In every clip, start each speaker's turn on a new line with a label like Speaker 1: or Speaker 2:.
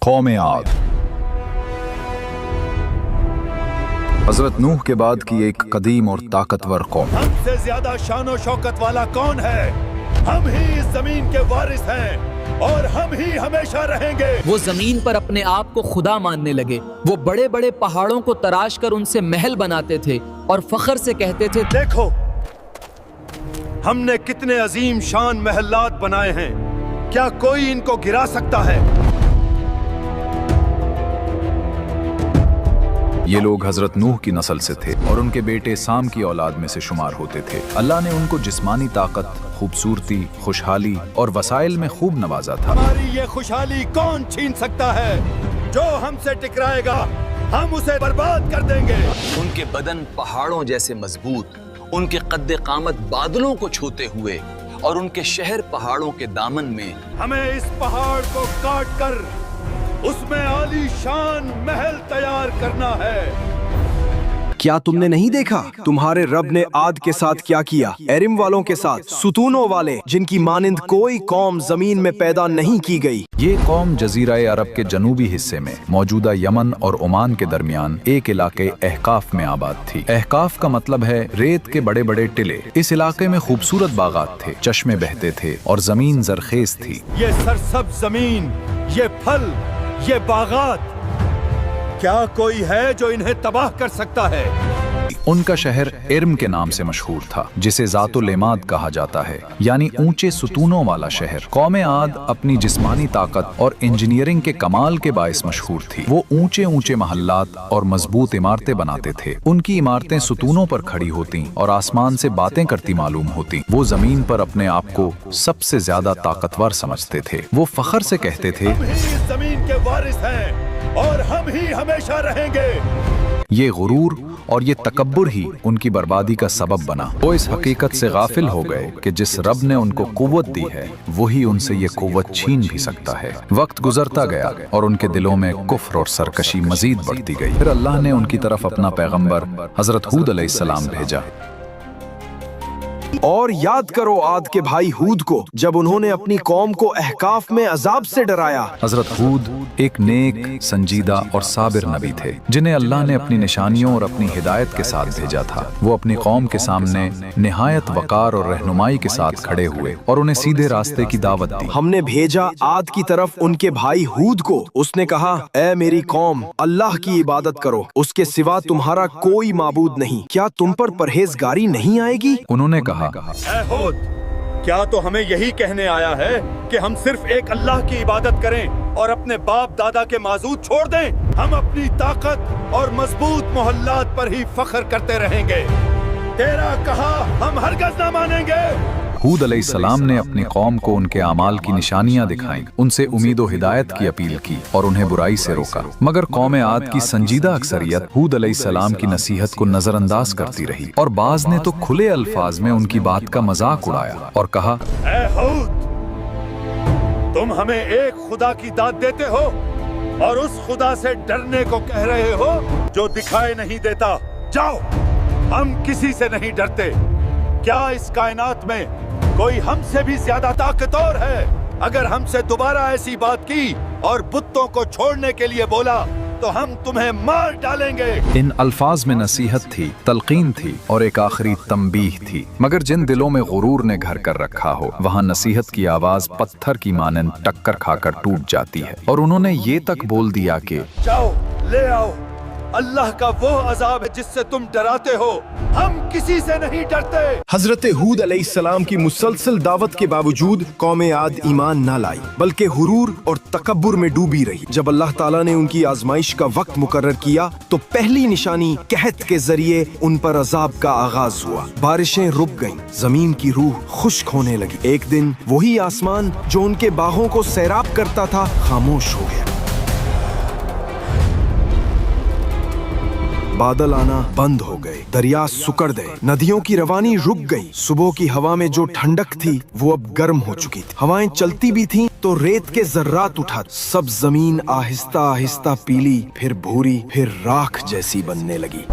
Speaker 1: قوم عاد حضرت نوح کے بعد کی ایک قدیم اور طاقتور قوم۔
Speaker 2: ہم سے زیادہ شان و شوکت والا کون ہے؟ ہم ہی اس زمین کے وارث ہیں اور ہم ہی ہمیشہ رہیں گے۔
Speaker 3: وہ زمین پر اپنے آپ کو خدا ماننے لگے۔ وہ بڑے بڑے پہاڑوں کو تراش کر ان سے محل بناتے تھے اور فخر سے کہتے تھے،
Speaker 2: دیکھو ہم نے کتنے عظیم شان محلات بنائے ہیں، کیا کوئی ان کو گرا سکتا ہے؟
Speaker 1: یہ لوگ حضرت نوح کی نسل سے تھے اور ان کے بیٹے سام کی اولاد میں سے شمار ہوتے تھے۔ اللہ نے ان کو جسمانی طاقت، خوبصورتی، خوشحالی اور وسائل میں خوب نوازا تھا۔
Speaker 2: ہماری یہ خوشحالی کون چھین سکتا ہے؟ جو ہم سے ٹکرائے گا ہم اسے برباد کر دیں گے۔
Speaker 4: ان کے بدن پہاڑوں جیسے مضبوط، ان کے قد قامت بادلوں کو چھوتے ہوئے اور ان کے شہر پہاڑوں کے دامن میں۔
Speaker 2: ہمیں اس پہاڑ کو کاٹ کر اس میں عالی شان محل تیار کرنا ہے۔
Speaker 5: کیا تم نے نہیں دیکھا تمہارے رب نے عاد کے ساتھ کیا کیا؟ ارم والوں کے ساتھ، ستونوں والے جن کی مانند کوئی قوم زمین میں پیدا نہیں کی گئی۔
Speaker 1: یہ قوم جزیرہ عرب کے جنوبی حصے میں موجودہ یمن اور عمان کے درمیان ایک علاقے احقاف میں آباد تھی۔ احقاف کا مطلب ہے ریت کے بڑے بڑے ٹلے۔ اس علاقے میں خوبصورت باغات تھے، چشمے بہتے تھے اور زمین زرخیز تھی۔
Speaker 2: یہ سرسبز زمین، یہ پھل، یہ باغات، کیا کوئی ہے جو انہیں تباہ کر سکتا ہے؟
Speaker 1: ان کا شہر ارم کے نام سے مشہور تھا، جسے ذات العماد کہا جاتا ہے، یعنی اونچے ستونوں والا شہر۔ قوم عاد اپنی جسمانی طاقت اور انجینئرنگ کے کمال کے باعث مشہور تھی۔ وہ اونچے اونچے محلات اور مضبوط عمارتیں بناتے تھے۔ ان کی عمارتیں ستونوں پر کھڑی ہوتی اور آسمان سے باتیں کرتی معلوم ہوتی۔ وہ زمین پر اپنے آپ کو سب سے زیادہ طاقتور سمجھتے تھے۔ وہ فخر سے کہتے تھے،
Speaker 2: ہم ہی اس زمین کے وارث ہیں اور ہم ہی ہمیشہ رہیں گے۔
Speaker 1: یہ غرور اور یہ تکبر ہی ان کی بربادی کا سبب بنا۔ وہ اس حقیقت سے غافل ہو گئے کہ جس رب نے ان کو قوت دی ہے وہی ان سے یہ قوت چھین بھی سکتا ہے۔ وقت گزرتا گیا اور ان کے دلوں میں کفر اور سرکشی مزید بڑھتی گئی۔ پھر اللہ نے ان کی طرف اپنا پیغمبر حضرت ہود علیہ السلام بھیجا۔
Speaker 5: اور یاد کرو عاد کے بھائی ہود کو، جب انہوں نے اپنی قوم کو احقاف میں عذاب سے ڈرایا۔
Speaker 1: حضرت ہود ایک نیک، سنجیدہ اور صابر نبی تھے جنہیں اللہ نے اپنی نشانیوں اور اپنی ہدایت کے ساتھ بھیجا تھا۔ وہ اپنی قوم کے سامنے نہایت وقار اور رہنمائی کے ساتھ کھڑے ہوئے اور انہیں سیدھے راستے کی دعوت دی۔
Speaker 5: ہم نے بھیجا عاد کی طرف ان کے بھائی ہود کو۔ اس نے کہا، اے میری قوم، اللہ کی عبادت کرو، اس کے سوا تمہارا کوئی معبود نہیں۔ کیا تم پر پرہیزگاری نہیں آئے گی؟
Speaker 1: انہوں نے کہا،
Speaker 2: اے ہود، کیا تو ہمیں یہی کہنے آیا ہے کہ ہم صرف ایک اللہ کی عبادت کریں اور اپنے باپ دادا کے معبود چھوڑ دیں؟ ہم اپنی طاقت اور مضبوط محلات پر ہی فخر کرتے رہیں گے۔ تیرا کہا ہم ہرگز نہ مانیں گے۔
Speaker 1: ہود علیہ السلام نے اپنی قوم کو ان کے اعمال کی نشانیاں دکھائیں، ان سے امید و ہدایت کی اپیل کی اور انہیں برائی سے روکا۔ مگر قوم عاد کی سنجیدہ اکثریت ہود علیہ السلام کی نصیحت کو نظر انداز کرتی رہی اور بعض نے تو کھلے الفاظ میں ان کی بات کا مذاق اڑایا اور کہا،
Speaker 2: اے ہود، تم ہمیں ایک خدا کی داد دیتے ہو اور اس خدا سے ڈرنے کو کہہ رہے ہو جو دکھائی نہیں دیتا۔ جاؤ، ہم کسی سے نہیں ڈرتے۔ کیا اس کائنات میں کوئی ہم سے بھی زیادہ طاقتور ہے؟ اگر ہم سے دوبارہ ایسی بات کی اور بتوں کو چھوڑنے کے لیے بولا تو ہم تمہیں مار ڈالیں گے۔
Speaker 1: ان الفاظ میں نصیحت تھی، تلقین تھی اور ایک آخری تنبیہ تھی۔ مگر جن دلوں میں غرور نے گھر کر رکھا ہو وہاں نصیحت کی آواز پتھر کی مانند ٹکر کھا کر ٹوٹ جاتی ہے، اور انہوں نے یہ تک بول دیا کہ
Speaker 2: جاؤ لے آؤ اللہ کا وہ عذاب ہے جس سے تم ڈراتے ہو۔ ہم کسی سے نہیں ڈرتے۔
Speaker 5: حضرت ہود علیہ السلام کی مسلسل دعوت کے باوجود قوم عاد ایمان نہ لائی، بلکہ غرور اور تکبر میں ڈوبی رہی۔ جب اللہ تعالیٰ نے ان کی آزمائش کا وقت مقرر کیا تو پہلی نشانی قحط کے ذریعے ان پر عذاب کا آغاز ہوا۔ بارشیں رک گئیں، زمین کی روح خشک ہونے لگی۔ ایک دن وہی آسمان جو ان کے باغوں کو سیراب کرتا تھا خاموش ہو گیا۔ بادل آنا بند ہو گئے، دریا سکڑ گئے، ندیوں کی روانی رک گئی۔ صبح کی ہوا میں جو ٹھنڈک تھی وہ اب گرم ہو چکی تھی۔ ہوائیں چلتی بھی تھیں تو ریت کے ذرات اٹھا، سب زمین آہستہ آہستہ پیلی، پھر بھوری، پھر راکھ جیسی بننے لگی۔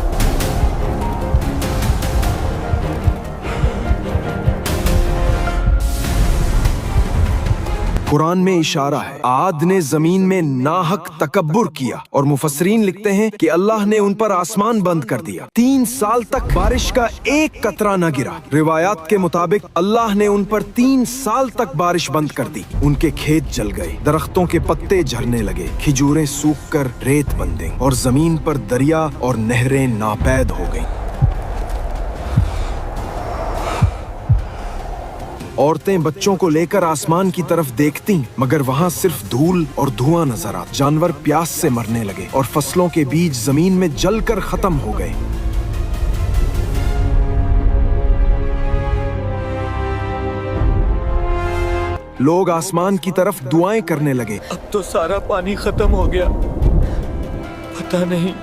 Speaker 5: कुरान में इशारा है आद ने जमीन में नाहक तकब्बुर किया और मुफस्सिरीन लिखते हैं कि अल्लाह ने उन पर आसमान बंद कर दिया। 3 साल तक बारिश का एक कतरा न गिरा। रिवायात के मुताबिक अल्लाह ने उन पर 3 साल तक बारिश बंद कर दी। उनके खेत जल गए, दरख्तों के पत्ते झड़ने लगे, खिजूरें सूख कर रेत बन गईं और जमीन पर दरिया और नहरें नापैद हो गईं। औरतें बच्चों को लेकर आसमान की तरफ देखती, मगर वहां सिर्फ धूल और धुआं नजर आता। जानवर प्यास से मरने लगे और फसलों के बीज जमीन में जलकर खत्म हो गए। लोग आसमान की तरफ दुआएं करने लगे।
Speaker 6: अब तो सारा पानी खत्म हो गया, पता नहीं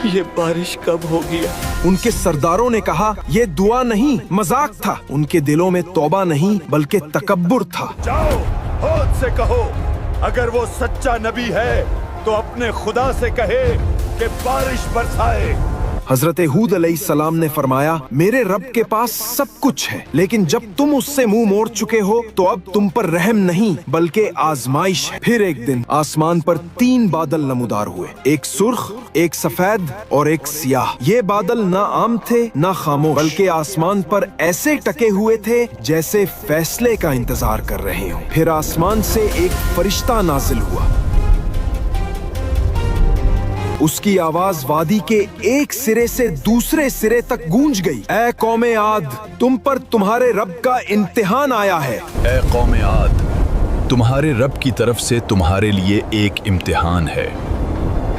Speaker 6: ये बारिश कब होगी।
Speaker 5: उनके सरदारों ने कहा ये दुआ नहीं, मजाक था। उनके दिलों में तौबा नहीं बल्कि तकब्बुर था।
Speaker 2: जाओ हौद से कहो, अगर वो सच्चा नबी है तो अपने खुदा से कहे कि बारिश बरसाए।
Speaker 5: हजरत हूद अलैहिस्सलाम ने फरमाया मेरे रब के पास सब कुछ है, लेकिन जब तुम उससे मुंह मोड़ चुके हो तो अब तुम पर रहम नहीं बल्कि आजमाइश है। फिर एक दिन आसमान पर 3 बादल नमूदार हुए, एक सुर्ख, एक सफेद और एक सियाह। ये बादल ना आम थे ना खामोश, बल्कि आसमान पर ऐसे टके हुए थे जैसे फैसले का इंतजार कर रहे हो। फिर आसमान से एक फरिश्ता नाजिल हुआ। उसकी आवाज वादी के एक सिरे से दूसरे सिरे तक गूंज गई। ऐ कौमे आद, तुम पर तुम्हारे रब का इम्तिहान आया है।
Speaker 7: ऐ कौमे आद, तुम्हारे रब की तरफ से तुम्हारे लिए एक इम्तिहान है।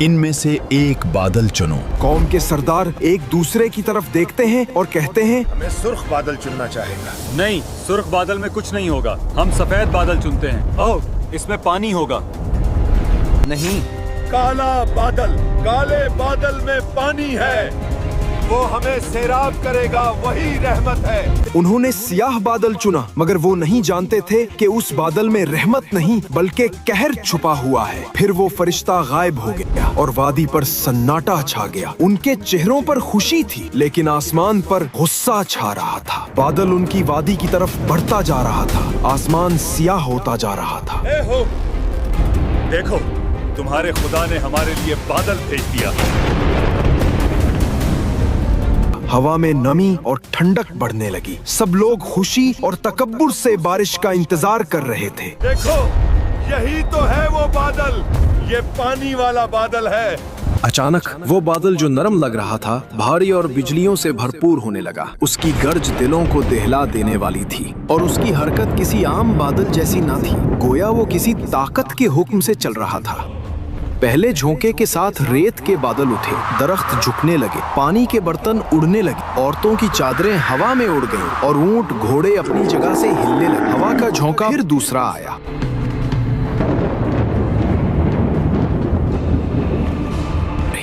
Speaker 7: इनमें से एक बादल चुनो।
Speaker 5: कौम के सरदार एक दूसरे की तरफ देखते हैं और कहते हैं
Speaker 2: हमें सुर्ख बादल चुनना चाहेगा।
Speaker 6: नहीं, सुर्ख बादल में कुछ नहीं होगा, हम सफेद बादल चुनते हैं। ओह, इसमें पानी होगा। नहीं,
Speaker 2: काला बादल, काले बादल में पानी है, वो हमें सैराब करेगा, वही रहमत है।
Speaker 5: उन्होंने सियाह बादल चुना, मगर वो नहीं जानते थे कि उस बादल में रहमत नहीं बल्कि कहर छुपा हुआ है। फिर वो फरिश्ता गायब हो गया और वादी पर सन्नाटा छा गया। उनके चेहरों पर खुशी थी, लेकिन आसमान पर गुस्सा छा रहा था। बादल उनकी वादी की तरफ बढ़ता जा रहा था, आसमान सियाह होता जा रहा था।
Speaker 2: ए हो, देखो तुम्हारे खुदा ने हमारे लिए बादल भेज दिया।
Speaker 5: हवा में नमी और ठंडक बढ़ने लगी। सब लोग खुशी और तकब्बुर से बारिश का इंतजार कर रहे थे।
Speaker 2: देखो, यही तो है वो बादल, ये पानी वाला बादल है।
Speaker 5: अचानक वो बादल जो नरम लग रहा था भारी और बिजलियों से भरपूर होने लगा। उसकी गर्ज दिलों को दहला देने वाली थी और उसकी हरकत किसी आम बादल जैसी न थी, गोया वो किसी ताकत के हुक्म से चल रहा था। पहले झोंके के साथ रेत के बादल उठे, दरख्त झुकने लगे, पानी के बर्तन उड़ने लगे, औरतों की चादरें हवा में उड़ गईं और ऊंट घोड़े अपनी जगह से हिलने लगे। हवा का झोंका फिर दूसरा आया।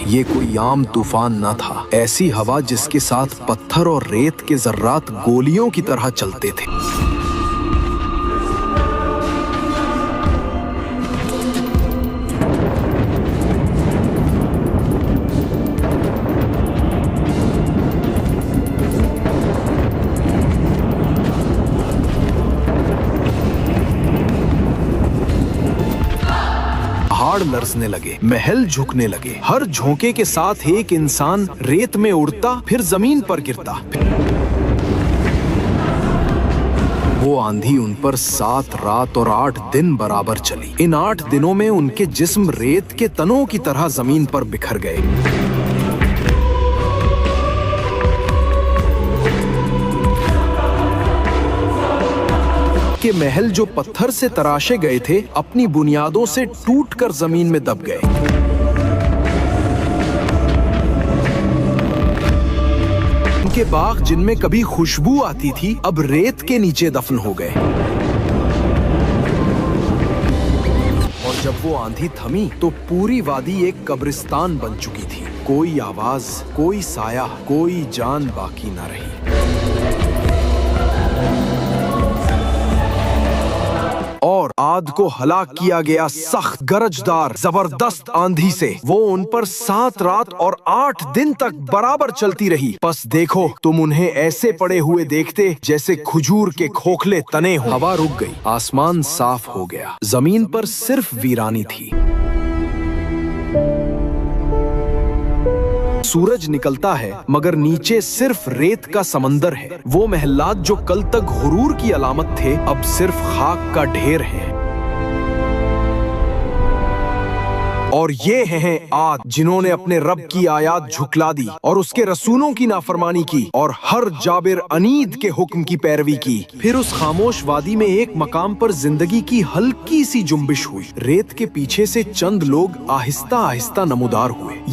Speaker 5: ये कोई आम तूफान न था, ऐसी हवा जिसके साथ पत्थर और रेत के जर्रात गोलियों की तरह चलते थे। पहाड़ लरसने लगे, महल झुकने लगे। हर झोंके के साथ एक इंसान रेत में उड़ता, फिर जमीन पर गिरता। वो आंधी उन पर 7 रात और 8 दिन बराबर चली। इन 8 दिनों में उनके जिस्म रेत के तनों की तरह जमीन पर बिखर गए। के महल जो पत्थर से तराशे गए थे अपनी बुनियादों से टूटकर जमीन में दब गए। उनके बाग जिनमें कभी खुशबू आती थी अब रेत के नीचे दफन हो गए। और जब वो आंधी थमी तो पूरी वादी एक कब्रिस्तान बन चुकी थी। कोई आवाज, कोई साया, कोई जान बाकी न रही। اور आद को हलाक किया गया सख्त गरजदार जबरदस्त आंधी से। वो उन पर 7 रात और 8 दिन तक बराबर चलती रही। बस देखो तुम उन्हें ऐसे पड़े हुए देखते जैसे खजूर के खोखले तने हो। हवा रुक गई, आसमान साफ हो गया, जमीन पर सिर्फ वीरानी थी। सूरज निकलता है मगर नीचे सिर्फ रेत का समंदर है। वो महलात जो कल तक गुरूर की अलामत थे अब सिर्फ खाक का ढेर है। और ये हैं आद जिन्होंने अपने रब की आयात झुकला दी और उसके रसूलों की नाफरमानी की और हर जाबिर अनीद के हुक्म की पैरवी की। फिर उस खामोश वादी में एक मकाम पर जिंदगी की हल्की सी जुम्बिश हुई। रेत के पीछे से चंद लोग आहिस्ता आहिस्ता नमूदार हुए।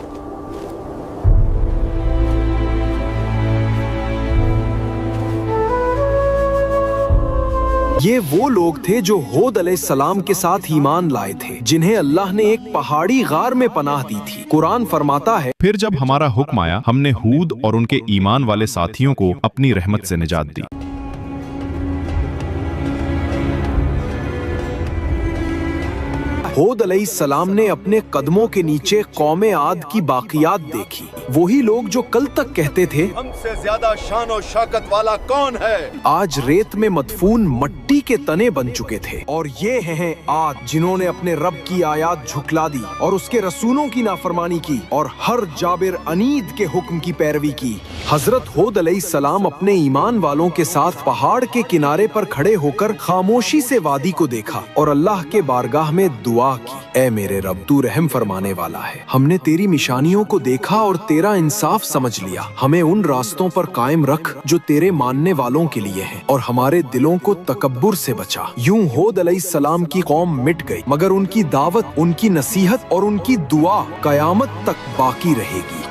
Speaker 5: ये वो लोग थे जो हूद अलैहिस्सलाम के साथ ईमान लाए थे, जिन्हें अल्लाह ने एक पहाड़ी गार में पनाह दी थी। कुरान फरमाता है,
Speaker 8: फिर जब हमारा हुक्म आया हमने हूद और उनके ईमान वाले साथियों को अपनी रहमत से निजात दी।
Speaker 5: हूद अलैहिस्सलाम ने अपने कदमों के नीचे कौमे आद की बाकियात देखी। वही लोग जो कल तक कहते थे
Speaker 2: हमसे ज्यादा शान और शौकत वाला कौन है,
Speaker 5: आज रेत में मदफून मट्टी के तने बन चुके थे। और ये हैं आद जिन्होंने अपने रब की आयात झुकला दी और उसके रसूलों की नाफरमानी की और हर जाबिर अनीद के हुक्म की पैरवी की। हजरत हूद अलैहिस्सलाम अपने ईमान वालों के साथ पहाड़ के किनारे पर खड़े होकर खामोशी से वादी को देखा और अल्लाह के बारगाह में दुआ की, ऐ मेरे रब तू रहम फरमाने वाला है। हमने तेरी निशानियों को देखा और तेरा इंसाफ समझ लिया। हमें उन रास्तों पर कायम रख जो तेरे मानने वालों के लिए हैं और हमारे दिलों को तकब्बुर से बचा। यूं हूद अलैहिस्सलाम की कौम मिट गई मगर उनकी दावत, उनकी नसीहत और उनकी दुआ कयामत तक बाकी रहेगी।